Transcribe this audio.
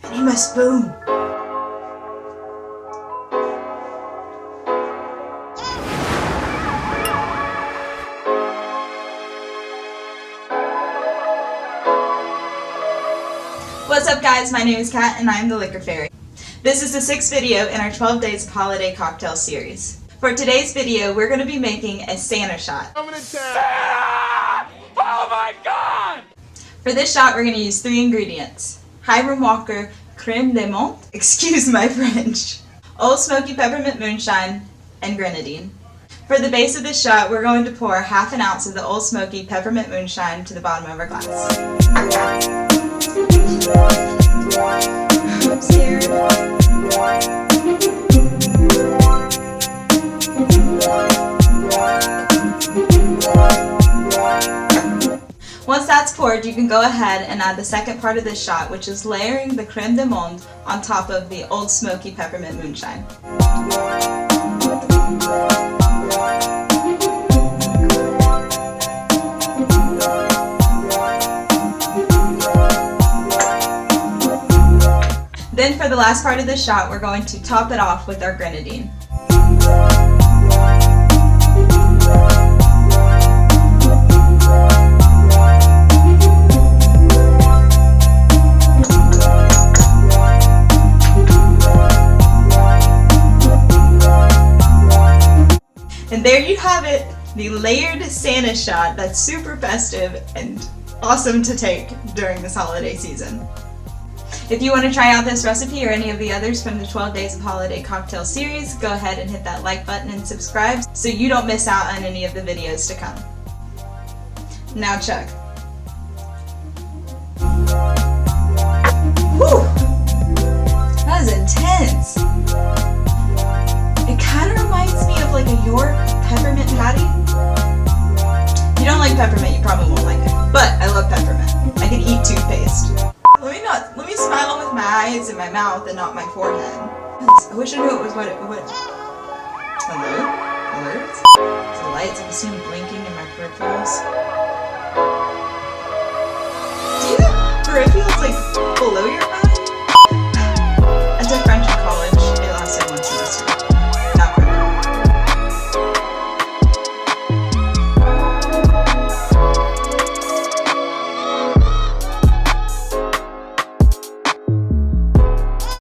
I need my spoon. What's up guys, my name is Kat and I am the Liquor Fairy. This is the 6th video in our 12 Days of Holiday Cocktail series. For today's video, we're going to be making a Santa shot. Santa! Oh my god! For this shot, we're going to use 3 ingredients. Hiram Walker Creme de Menthe, excuse my French, Old Smoky Peppermint Moonshine, and Grenadine. For the base of this shot, we're going to pour ½ ounce of the Old Smoky Peppermint Moonshine to the bottom of our glass. I'm scared. Once that's poured, you can go ahead and add the second part of this shot, which is layering the creme de menthe on top of the Old Smoky Peppermint Moonshine. Then for the last part of the shot, we're going to top it off with our grenadine. And there you have it, the layered Santa shot that's super festive and awesome to take during this holiday season. If you want to try out this recipe or any of the others from the 12 Days of Holiday Cocktail series, go ahead and hit that like button and subscribe so you don't miss out on any of the videos to come. Now chug. Whew! That was intense! It kind of reminds me of like a York peppermint patty. If you don't like peppermint, you probably won't like it. But I love peppermint. I can eat toothpaste. Let me smile with my eyes and my mouth and not my forehead. I wish I knew it was what Hello? Alerts? The lights, I can see them blinking in my peripherals. Do you have peripherals like below your eyes?